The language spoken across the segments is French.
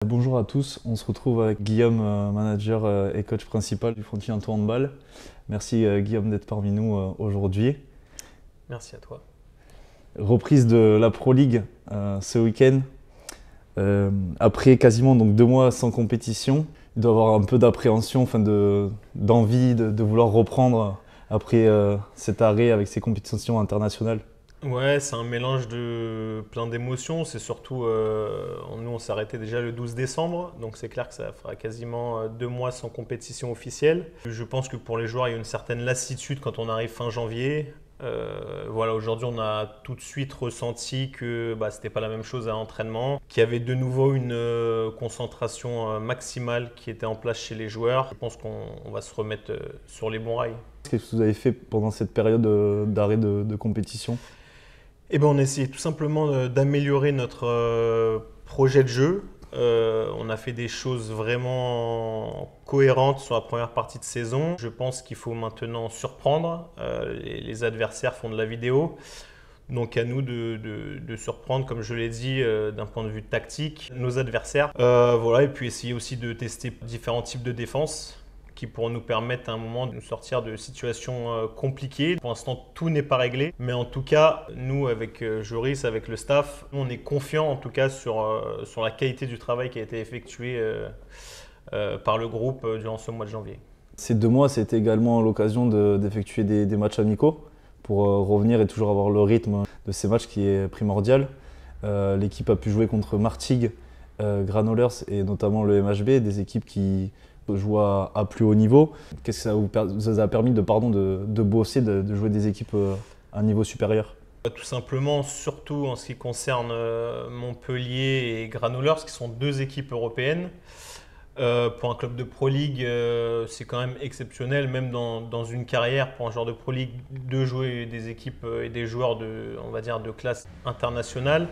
Bonjour à tous, on se retrouve avec Guillaume, manager et coach principal du Frontier-Antau Handball. Merci Guillaume d'être parmi nous aujourd'hui. Merci à toi. Reprise de la Pro League ce week-end. Après quasiment donc 2 mois sans compétition, il doit y avoir un peu d'appréhension, d'envie de vouloir reprendre après cet arrêt avec ces compétitions internationales. Ouais, c'est un mélange de plein d'émotions. C'est surtout, nous on s'est arrêté déjà le 12 décembre, donc c'est clair que ça fera quasiment 2 mois sans compétition officielle. Je pense que pour les joueurs, il y a une certaine lassitude quand on arrive fin janvier. Voilà, aujourd'hui on a tout de suite ressenti que c'était pas la même chose à l'entraînement, qu'il y avait de nouveau une concentration maximale qui était en place chez les joueurs. Je pense qu'on va se remettre sur les bons rails. Qu'est-ce que vous avez fait pendant cette période d'arrêt de compétition? Eh ben, on a essayé tout simplement d'améliorer notre projet de jeu. On a fait des choses vraiment cohérentes sur la première partie de saison. Je pense qu'il faut maintenant surprendre. Les adversaires font de la vidéo. Donc à nous de surprendre, comme je l'ai dit, d'un point de vue tactique, nos adversaires. Voilà, et puis essayer aussi de tester différents types de défense qui pourront nous permettre à un moment de nous sortir de situations compliquées. Pour l'instant, tout n'est pas réglé, mais en tout cas, nous, avec Joris, avec le staff, on est confiants en tout cas sur la qualité du travail qui a été effectué par le groupe durant ce mois de janvier. Ces 2 mois, c'était également l'occasion d'effectuer des matchs amicaux pour revenir et toujours avoir le rythme de ces matchs qui est primordial. L'équipe a pu jouer contre Martigues, Granollers et notamment le MHB, des équipes qui jouent à plus haut niveau. Qu'est-ce que ça vous a permis de bosser, de jouer des équipes à un niveau supérieur? Tout simplement, surtout en ce qui concerne Montpellier et Granollers, qui sont deux équipes européennes. Pour un club de Pro League, c'est quand même exceptionnel, même dans une carrière, pour un joueur de Pro League, de jouer des équipes et des joueurs on va dire, de classe internationale.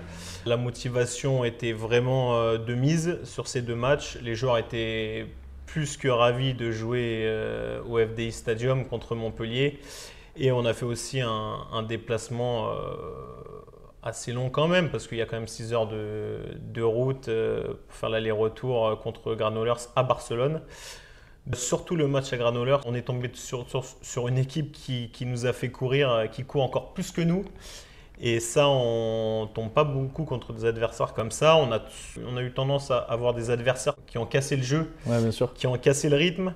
La motivation était vraiment de mise sur ces deux matchs. Les joueurs étaient plus que ravis de jouer au FDI Stadium contre Montpellier. Et on a fait aussi un déplacement assez long quand même, parce qu'il y a quand même 6 heures de route pour faire l'aller-retour contre Granollers à Barcelone. Surtout le match à Granollers, on est tombé sur une équipe qui nous a fait courir, qui court encore plus que nous. Et ça, on ne tombe pas beaucoup contre des adversaires comme ça. On a eu tendance à avoir des adversaires qui ont cassé le jeu, Ouais, bien sûr. qui ont cassé le rythme.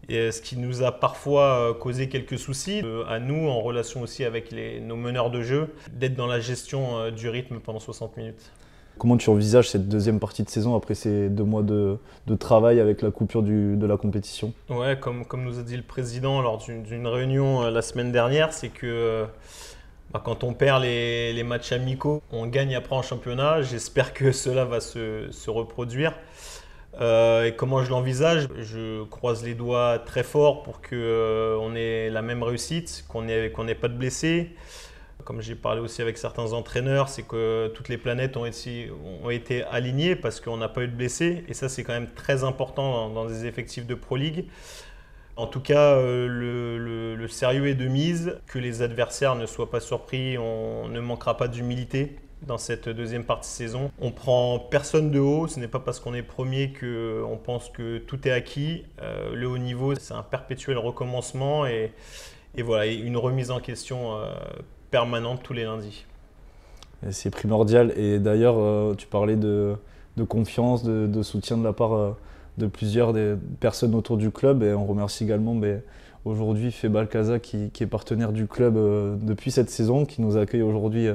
Et ce qui nous a parfois causé quelques soucis, à nous, en relation aussi avec nos meneurs de jeu, d'être dans la gestion du rythme pendant 60 minutes. Comment tu envisages cette deuxième partie de saison après ces 2 mois de travail avec la coupure de la compétition? Ouais, comme nous a dit le président lors d'une réunion la semaine dernière, c'est que quand on perd les matchs amicaux, on gagne après en championnat. J'espère que cela va se reproduire. Et comment je l'envisage? Je croise les doigts très fort pour qu'on ait la même réussite, qu'on n'ait pas de blessés. Comme j'ai parlé aussi avec certains entraîneurs, c'est que toutes les planètes ont été alignées parce qu'on n'a pas eu de blessés. Et ça, c'est quand même très important dans des effectifs de Pro League. En tout cas, le sérieux est de mise, que les adversaires ne soient pas surpris, on ne manquera pas d'humilité dans cette deuxième partie de saison. On prend personne de haut, ce n'est pas parce qu'on est premier qu'on pense que tout est acquis. Le haut niveau, c'est un perpétuel recommencement et voilà, une remise en question permanente tous les lundis. Et c'est primordial. Et d'ailleurs, tu parlais de confiance, de soutien de la part de plusieurs des personnes autour du club. Et on remercie également aujourd'hui Febal Casa qui est partenaire du club depuis cette saison, qui nous accueille aujourd'hui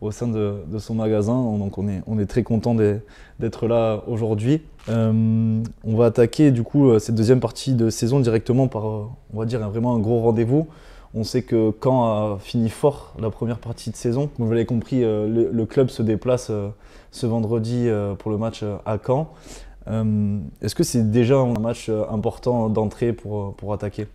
au sein de son magasin. Donc on est très content d'être là aujourd'hui. On va attaquer du coup cette deuxième partie de saison directement par, on va dire, vraiment un gros rendez-vous. On sait que Caen a fini fort la première partie de saison. Comme vous l'avez compris, le club se déplace ce vendredi pour le match à Caen. Est-ce que c'est déjà un match important d'entrée pour attaquer?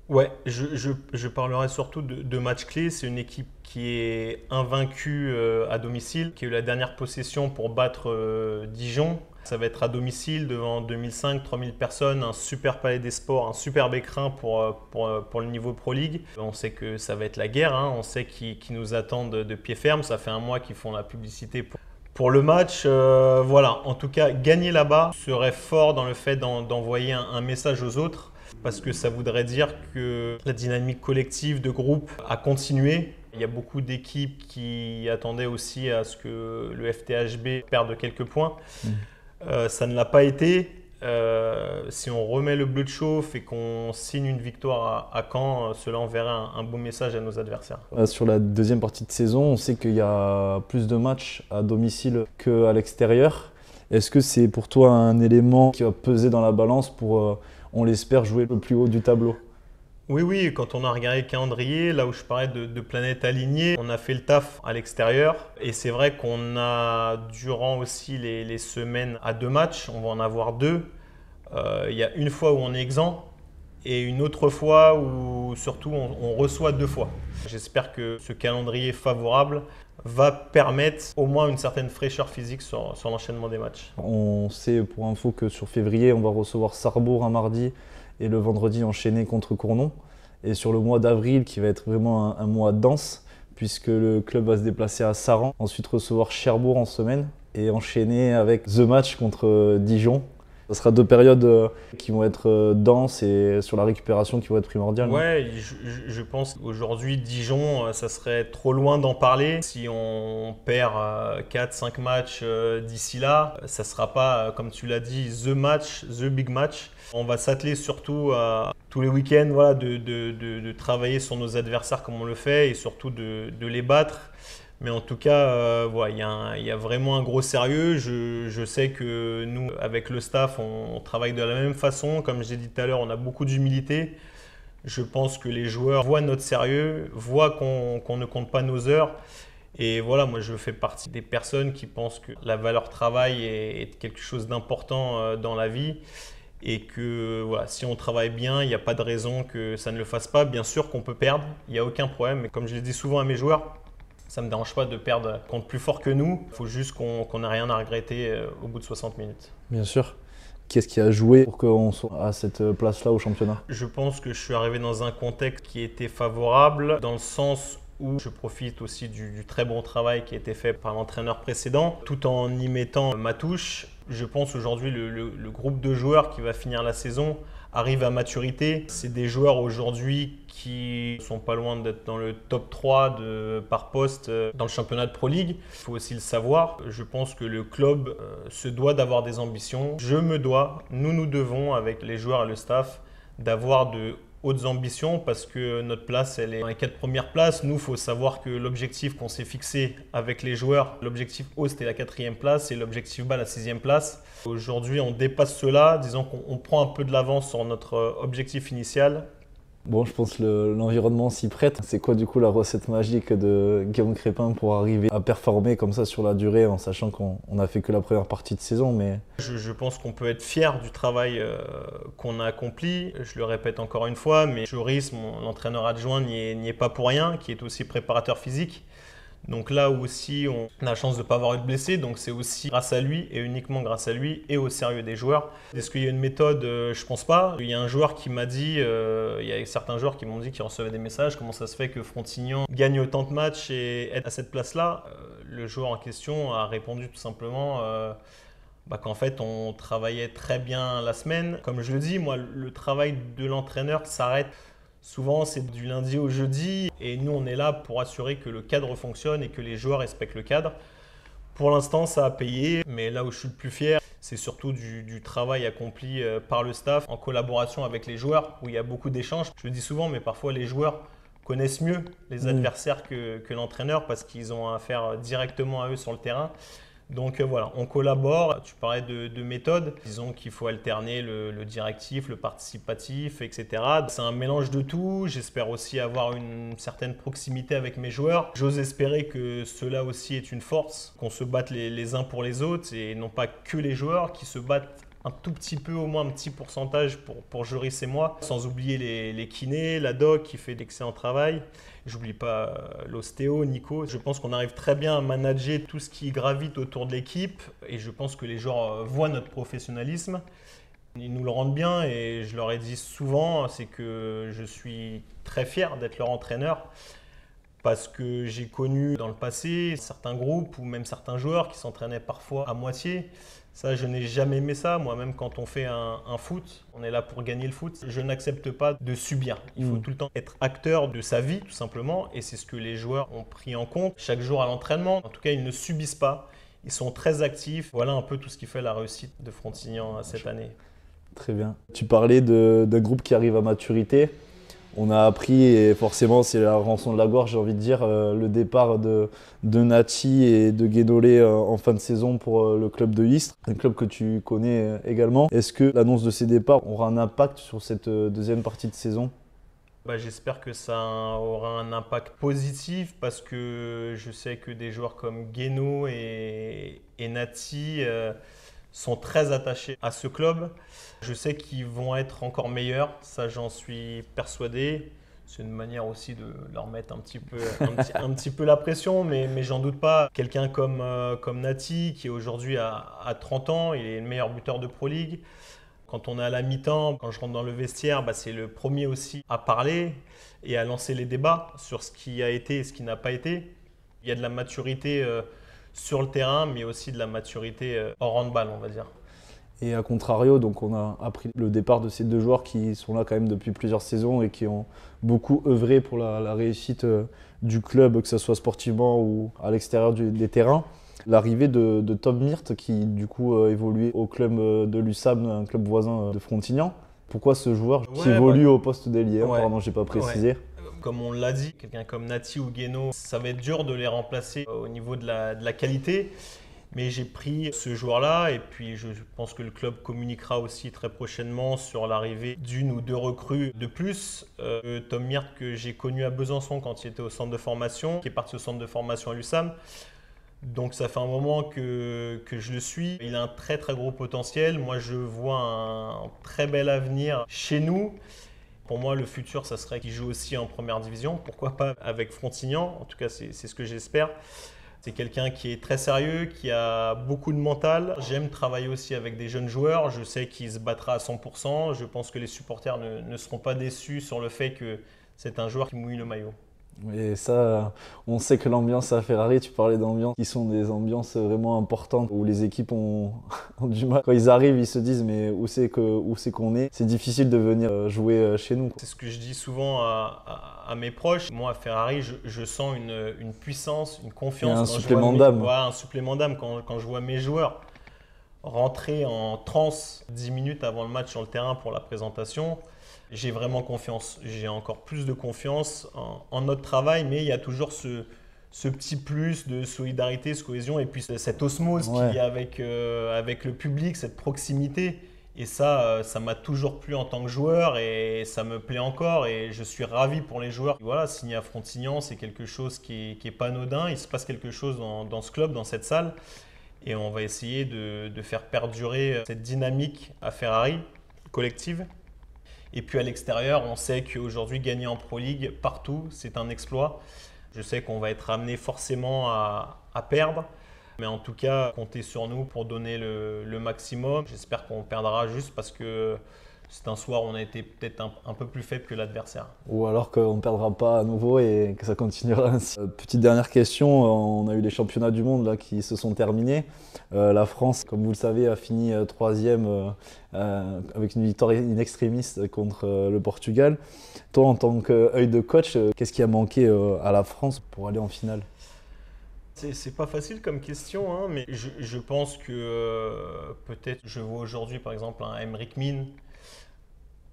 Ouais, je parlerai surtout de matchs clés. C'est une équipe qui est invaincue à domicile, qui a eu la dernière possession pour battre Dijon. Ça va être à domicile devant 2005-3000 personnes, un super palais des sports, un super écrin pour le niveau Pro League. On sait que ça va être la guerre, hein. On sait qu'ils nous attendent de pied ferme. Ça fait un mois qu'ils font la publicité Pour le match, voilà, en tout cas, gagner là-bas serait fort dans le fait d'envoyer un message aux autres, parce que ça voudrait dire que la dynamique collective de groupe a continué. Il y a beaucoup d'équipes qui attendaient aussi à ce que le FTHB perde quelques points. Ça ne l'a pas été. Si on remet le bleu de chauffe et qu'on signe une victoire à Caen, cela enverrait un beau message à nos adversaires. Sur la deuxième partie de saison, on sait qu'il y a plus de matchs à domicile qu'à l'extérieur. Est-ce que c'est pour toi un élément qui va peser dans la balance pour, on l'espère, jouer le plus haut du tableau? Oui, quand on a regardé le calendrier, là où je parlais de planètes alignées, on a fait le taf à l'extérieur. Et c'est vrai qu'on a, durant aussi les semaines à 2 matchs, on va en avoir 2. Il y a une fois où on est exempt et une autre fois où surtout on reçoit 2 fois. J'espère que ce calendrier favorable va permettre au moins une certaine fraîcheur physique sur l'enchaînement des matchs. On sait pour info que sur février, on va recevoir Sarrebourg un mardi et le vendredi enchaîné contre Cournon. Et sur le mois d'avril, qui va être vraiment un mois dense, puisque le club va se déplacer à Saran, ensuite recevoir Cherbourg en semaine et enchaîner avec The Match contre Dijon. Ce sera 2 périodes qui vont être denses et sur la récupération qui vont être primordiales. Ouais, je pense qu'aujourd'hui, Dijon, ça serait trop loin d'en parler. Si on perd 4-5 matchs d'ici là, ça ne sera pas, comme tu l'as dit, the match, the big match. On va s'atteler surtout tous les week-ends voilà, de travailler sur nos adversaires comme on le fait et surtout de les battre. Mais en tout cas, voilà, il y a vraiment un gros sérieux. Je sais que nous, avec le staff, on travaille de la même façon. Comme j'ai dit tout à l'heure, on a beaucoup d'humilité. Je pense que les joueurs voient notre sérieux, voient qu'on ne compte pas nos heures. Et voilà, moi, je fais partie des personnes qui pensent que la valeur travail est quelque chose d'important dans la vie. Et que voilà, si on travaille bien, il n'y a pas de raison que ça ne le fasse pas. Bien sûr qu'on peut perdre, il n'y a aucun problème. Mais comme je le dis souvent à mes joueurs, ça ne me dérange pas de perdre contre plus fort que nous. Il faut juste qu'on n'ait rien à regretter au bout de 60 minutes. Bien sûr. Qu'est-ce qui a joué pour qu'on soit à cette place-là au championnat? Je pense que je suis arrivé dans un contexte qui était favorable, dans le sens où je profite aussi du très bon travail qui a été fait par l'entraîneur précédent, tout en y mettant ma touche. Je pense aujourd'hui le groupe de joueurs qui va finir la saison arrive à maturité. C'est des joueurs aujourd'hui qui sont pas loin d'être dans le top 3 par poste dans le championnat de Pro League. Il faut aussi le savoir. Je pense que le club se doit d'avoir des ambitions. Je me dois, nous devons, avec les joueurs et le staff, d'avoir de hautes ambitions parce que notre place, elle est dans les 4 premières places. Nous, il faut savoir que l'objectif qu'on s'est fixé avec les joueurs, l'objectif haut, c'était la 4e place et l'objectif bas, la 6e place. Aujourd'hui, on dépasse cela. Disons qu'on prend un peu de l'avance sur notre objectif initial. Bon, je pense que l'environnement s'y prête. C'est quoi du coup la recette magique de Guillaume Crépin pour arriver à performer comme ça sur la durée en sachant qu'on n'a fait que la première partie de saison mais... Je pense qu'on peut être fier du travail qu'on a accompli. Je le répète encore une fois, mais Joris, l'entraîneur adjoint, n'y est pas pour rien, qui est aussi préparateur physique. Donc là aussi, on a la chance de ne pas avoir eu de blessés, donc c'est aussi grâce à lui et uniquement grâce à lui et au sérieux des joueurs. Est-ce qu'il y a une méthode? Je pense pas. Il y a un joueur qui m'a dit, il y a certains joueurs qui m'ont dit qu'ils recevaient des messages, comment ça se fait que Frontignan gagne autant de matchs et est à cette place-là? Le joueur en question a répondu tout simplement qu'en fait on travaillait très bien la semaine. Comme je le dis, moi le travail de l'entraîneur s'arrête. Souvent, c'est du lundi au jeudi et nous, on est là pour assurer que le cadre fonctionne et que les joueurs respectent le cadre. Pour l'instant, ça a payé, mais là où je suis le plus fier, c'est surtout du travail accompli par le staff en collaboration avec les joueurs, où il y a beaucoup d'échanges. Je le dis souvent, mais parfois les joueurs connaissent mieux les adversaires que l'entraîneur parce qu'ils ont affaire directement à eux sur le terrain. Donc voilà, on collabore. Tu parlais de méthode. Disons qu'il faut alterner le directif, le participatif, etc. C'est un mélange de tout. J'espère aussi avoir une certaine proximité avec mes joueurs. J'ose espérer que cela aussi est une force, qu'on se batte les uns pour les autres et non pas que les joueurs qui se battent un tout petit peu, au moins un petit pourcentage pour Joris et moi, sans oublier les kinés, la doc qui fait d'excellent travail. J'oublie pas l'ostéo, Nico. Je pense qu'on arrive très bien à manager tout ce qui gravite autour de l'équipe et je pense que les joueurs voient notre professionnalisme. Ils nous le rendent bien et je leur ai dit souvent, c'est que je suis très fier d'être leur entraîneur. parce que j'ai connu dans le passé certains groupes ou même certains joueurs qui s'entraînaient parfois à moitié. Ça, je n'ai jamais aimé ça. Moi-même, quand on fait un foot, on est là pour gagner le foot. Je n'accepte pas de subir. Il faut tout le temps être acteur de sa vie, tout simplement. Et c'est ce que les joueurs ont pris en compte chaque jour à l'entraînement. En tout cas, ils ne subissent pas. Ils sont très actifs. Voilà un peu tout ce qui fait la réussite de Frontignan cette année. Très bien. Tu parlais d'un groupe qui arrive à maturité. On a appris, et forcément c'est la rançon de la gorge, j'ai envie de dire, le départ de Nati et de Guénolé en fin de saison pour le club de Istres, un club que tu connais également. Est-ce que l'annonce de ces départs aura un impact sur cette deuxième partie de saison ? J'espère que ça aura un impact positif parce que je sais que des joueurs comme Guéno et Nati sont très attachés à ce club. Je sais qu'ils vont être encore meilleurs, ça j'en suis persuadé. C'est une manière aussi de leur mettre un petit peu la pression, mais j'en doute pas. Quelqu'un comme Nati, qui aujourd'hui a 30 ans, il est le meilleur buteur de Pro League. Quand on est à la mi-temps, quand je rentre dans le vestiaire, c'est le premier aussi à parler et à lancer les débats sur ce qui a été et ce qui n'a pas été. Il y a de la maturité sur le terrain, mais aussi de la maturité hors handball, on va dire. Et à contrario, donc on a appris le départ de ces deux joueurs qui sont là quand même depuis plusieurs saisons et qui ont beaucoup œuvré pour la réussite du club, que ce soit sportivement ou à l'extérieur des terrains. L'arrivée de Tom Meert qui du coup évoluait au club de l'USAM, un club voisin de Frontignan. Pourquoi ce joueur qui évolue au poste d'ailier ? Pardon, j'ai pas précisé. Ouais. Comme on l'a dit, quelqu'un comme Nati ou Guéno, ça va être dur de les remplacer au niveau de la qualité. Mais j'ai pris ce joueur-là et puis je pense que le club communiquera aussi très prochainement sur l'arrivée d'une ou deux recrues de plus. Tom Meert que j'ai connu à Besançon quand il était au centre de formation, qui est parti au centre de formation à l'USAM. Donc ça fait un moment que je le suis. Il a un très très gros potentiel. Moi je vois un très bel avenir chez nous. Pour moi le futur ça serait qu'il joue aussi en première division. Pourquoi pas avec Frontignan, en tout cas c'est ce que j'espère. C'est quelqu'un qui est très sérieux, qui a beaucoup de mental. J'aime travailler aussi avec des jeunes joueurs. Je sais qu'il se battra à 100%. Je pense que les supporters ne seront pas déçus sur le fait que c'est un joueur qui mouille le maillot. Et ça, on sait que l'ambiance à Ferrari, tu parlais d'ambiance, qui sont des ambiances vraiment importantes où les équipes ont du mal. Quand ils arrivent, ils se disent mais où c'est qu'on est ? C'est difficile de venir jouer chez nous. C'est ce que je dis souvent à mes proches. Moi, à Ferrari, je sens une puissance, une confiance. Un supplément d'âme. Un supplément d'âme quand je vois mes joueurs rentrer en transe 10 minutes avant le match sur le terrain pour la présentation. J'ai vraiment confiance. J'ai encore plus de confiance en notre travail, mais il y a toujours ce petit plus de solidarité, de cohésion et puis cette osmose qu'il y a avec le public, cette proximité. Et ça m'a toujours plu en tant que joueur et ça me plaît encore et je suis ravi pour les joueurs. Voilà, signer à Frontignan, c'est quelque chose qui est pas anodin. Il se passe quelque chose dans ce club, dans cette salle et on va essayer de faire perdurer cette dynamique à Ferrari collective. Et puis à l'extérieur, on sait qu'aujourd'hui, gagner en Pro League partout, c'est un exploit. Je sais qu'on va être amené forcément à perdre. Mais en tout cas, comptez sur nous pour donner le maximum. J'espère qu'on perdra juste parce que c'est un soir où on a été peut-être un peu plus faible que l'adversaire. Ou alors qu'on ne perdra pas à nouveau et que ça continuera ainsi. Petite dernière question, on a eu les championnats du monde là, qui se sont terminés. La France, comme vous le savez, a fini troisième avec une victoire in extremis contre le Portugal. Toi, en tant qu'œil de coach, qu'est-ce qui a manqué à la France pour aller en finale ? C'est pas facile comme question, hein, mais je pense que peut-être je vois aujourd'hui par exemple un Aymeric Min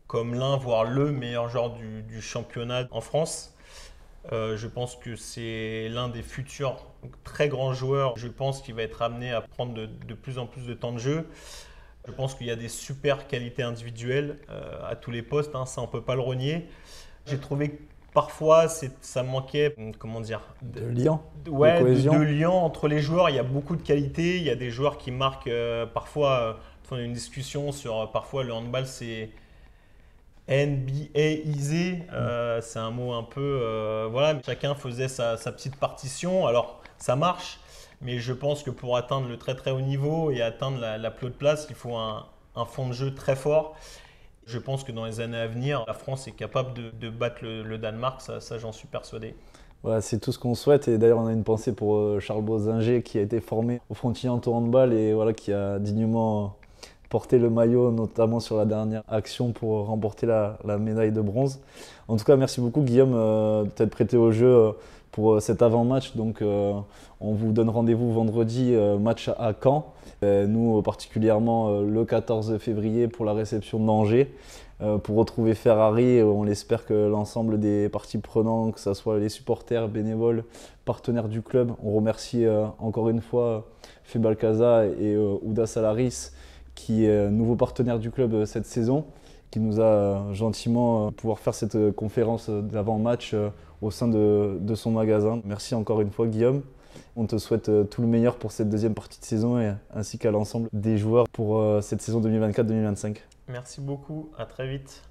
comme l'un, voire le meilleur joueur du championnat en France. Je pense que c'est l'un des futurs très grands joueurs. Je pense qu'il va être amené à prendre de plus en plus de temps de jeu. Je pense qu'il y a des super qualités individuelles à tous les postes, hein, ça on ne peut pas le renier. J'ai trouvé que parfois ça manquait, comment dire, de lien, de cohésion. De lien entre les joueurs. Il y a beaucoup de qualités. Il y a des joueurs qui marquent parfois. On a une discussion sur parfois le handball, c'est NBAisé, c'est un mot un peu… voilà, chacun faisait sa petite partition. Alors, ça marche, mais je pense que pour atteindre le très très haut niveau et atteindre la plus haute place, il faut un fond de jeu très fort. Je pense que dans les années à venir, la France est capable de battre le Danemark, ça j'en suis persuadé. Voilà, c'est tout ce qu'on souhaite. Et d'ailleurs, on a une pensée pour Charles Bozinger qui a été formé au Frontignan Handball et voilà, qui a dignement porté le maillot, notamment sur la dernière action pour remporter la médaille de bronze. En tout cas, merci beaucoup Guillaume de t'être prêté au jeu pour cet avant-match. Donc, on vous donne rendez-vous vendredi, match à Caen. Nous, particulièrement le 14 février pour la réception d'Angers. Pour retrouver Ferrari, on l'espère que l'ensemble des parties prenantes, que ce soit les supporters, bénévoles, partenaires du club, on remercie encore une fois Febalcasa et Ouda Salaris, qui est nouveau partenaire du club cette saison, qui nous a gentiment pouvoir faire cette conférence d'avant-match au sein de son magasin. Merci encore une fois Guillaume. On te souhaite tout le meilleur pour cette deuxième partie de saison ainsi qu'à l'ensemble des joueurs pour cette saison 2024-2025. Merci beaucoup, à très vite.